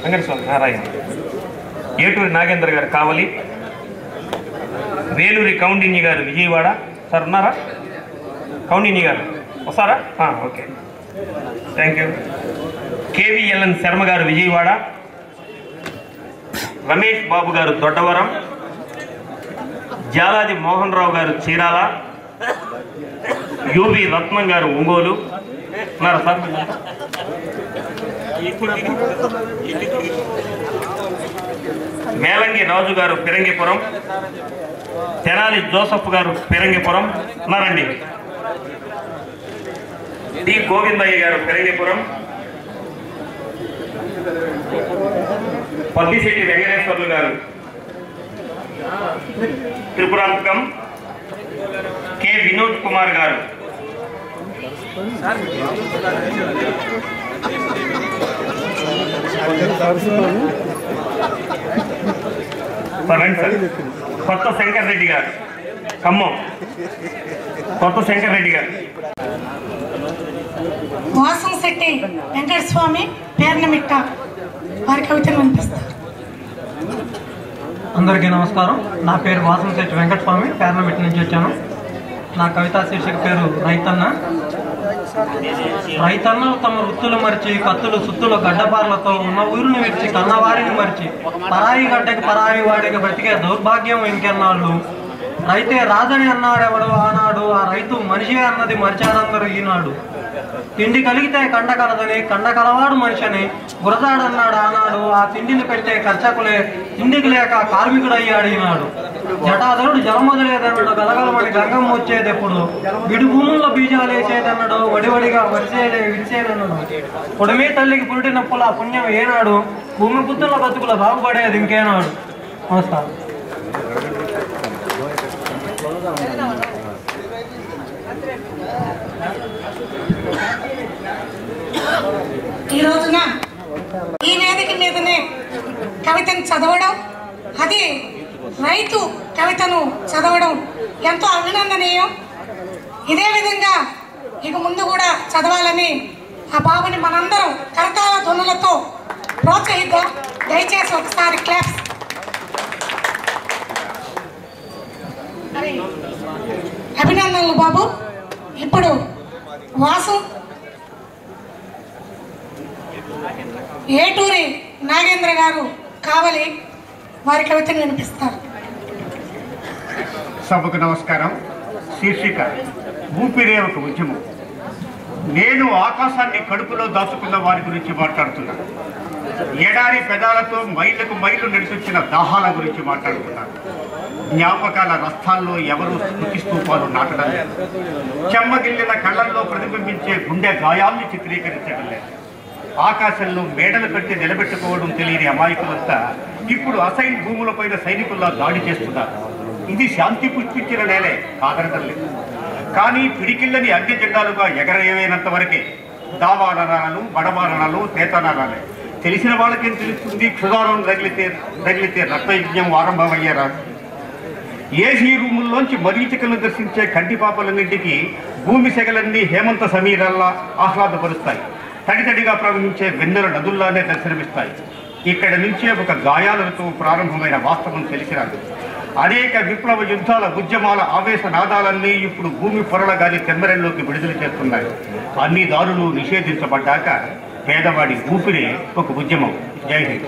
వెంకటస్వామి నారాయణ, ఏటూరి నాగేంద్ర గారు కావలి, వేలూరి కౌండిన్య గారు విజయవాడ. సార్ ఉన్నారా? కౌండిన్య గారు వస్తారా? Okay, thank you. K V L N Sharma garu Vijayawada, Ramesh Babu గారు దొడ్డవరం, జాలాది మోహన్ రావు గారు చీరాల, యువి రత్నం గారు ఒంగోలు. ఉన్నారా సార్? మేలంగి రాజు గారు పిరంగిపురం, తెనాలి జోసఫ్ గారు పిరంగిపురం. ఉన్నారండి? డి గోవిందయ్య గారు పిరంగిపురం, పద్దిశెట్టి వెంకటేశ్వర్లు గారు త్రిపురాంతకం, కె వినోద్ కుమార్ గారు కొత్త శంకర్ రెడ్డి గారు ఖమ్మం, కొత్త శంకర్ రెడ్డి గారు. వాసంశెట్టి వెంకటస్వామి పేర్నమిట్ట వారి కవితను వినిపిస్తారు. అందరికీ నమస్కారం. నా పేరు వాసంశెట్టి వెంకటస్వామి, పేర్నమిట్ట నుంచి వచ్చాను. నా కవితా శీర్షిక పేరు రైతన్న. రైతన్నలు తమ వృత్తులు మరిచి, కత్తులు సుత్తులు గడ్డపార్లతో ఉన్న ఊరిని విడిచి, కన్నవారిని మరిచి, పరాయి గడ్డకి పరాయి వాడికి బ్రతికే దౌర్భాగ్యం ఇంకెన్నాళ్ళు. రైతే రాజని అన్నాడెవడు ఆనాడు, ఆ రైతు మనిషి అన్నది మరిచారందరూ ఈనాడు. తిండి కలిగితే కండ కలదని, కండ కలవాడు మనిషిని గురదాడన్నాడు ఆనాడు. ఆ తిండిని పెట్టే ఖర్చకులే తిండికి లేక కార్మికుడయ్యాడు ఈనాడు. జటాధరుడు జలమొదలేదన్నాడు, గలగలమని గంగమ్మ వచ్చేదెప్పుడు, విడి భూముల్లో బీజాలు వేసేదన్నాడు, వడివడిగా వరిసేలే విడిసేదన్నాడు. పొడిమే తల్లికి పురిటినప్పుల పుణ్యం ఏనాడు, భూమి పుత్రుల బతుకుల బాగుపడేది ఇంకేనాడు. నమస్కారం. ఈ రోజున ఈ వేదిక మీదనే కవితను చదవడం, అది రైతు కవితను చదవడం ఎంతో అభినందనీయం. ఇదే విధంగా ఇక ముందు కూడా చదవాలని ఆ బాబుని మనందరం కరతాళ ధ్వనులతో ప్రోత్సహిద్దాం. దయచేసి ఒకసారి క్లాప్స్. అభినందనలు బాబు. ఇప్పుడు వాసు ఏటూరి నాగేంద్ర గారు కావలి వారి కవితను వినిపిస్తారు. సభకు నమస్కారం. శీర్షిక ఊపిరే ఒక ఉద్యమం. నేను ఆకాశాన్ని కడుపులో దాచుకున్న వారి గురించి మాట్లాడుతున్నాను. ఎడారి పెదాలతో మైళ్ళకు మైళ్ళు నడిచొచ్చిన దాహాల గురించి మాట్లాడుతున్నాను. జ్ఞాపకాల రస్తాల్లో ఎవరూ స్మృతి స్తూపాలు నాటడం లేదు. చెమ్మగిల్లిన కళ్ళల్లో ప్రతిబింబించే గుండె గాయాల్ని చిత్రీకరించడం లేదు. ఆకాశంలో మేడలు కట్టి నిలబెట్టుకోవడం తెలియని అమాయకులంతా ఇప్పుడు అసైన్ భూములపైన సైనికుల్లా దాడి చేస్తున్నారు. ఇది శాంతి పుష్పించిన నేలే, కాదనడం లేదు. కానీ పిడికిళ్ళని అగ్ని జెండాలుగా ఎగరవేయనంత వరకే దావానరాలు, బడబానరాలు, తేతనాలే. తెలిసిన వాళ్ళకేం తెలుస్తుంది? క్షుదారం రగిలితే రక్తయజ్ఞం ఆరంభమయ్యారా? ఏసీ రూముల్లోంచి మరీచికలను దర్శించే కంటిపాపలన్నింటికి భూమి సెగలన్నీ హేమంత సమీరల్లా ఆహ్లాదపరుస్తాయి. తడితడిగా ప్రవహించే వెన్నెల నదుల్లానే దర్శనమిస్తాయి. ఇక్కడ నుంచే ఒక గాయాలతో ప్రారంభమైన వాస్తవం తెలిసిరాదు. అనేక విప్లవ యుద్ధాల ఉద్యమాల ఆవేశ నాదాలన్నీ ఇప్పుడు భూమి పొరల గాలి తెమ్మెరల్లోకి విడుదల చేస్తున్నాయి. అన్ని దారులు నిషేధించబడ్డాక పేదవాడి ఊపిరే ఒక ఉద్యమం. జై హింద్.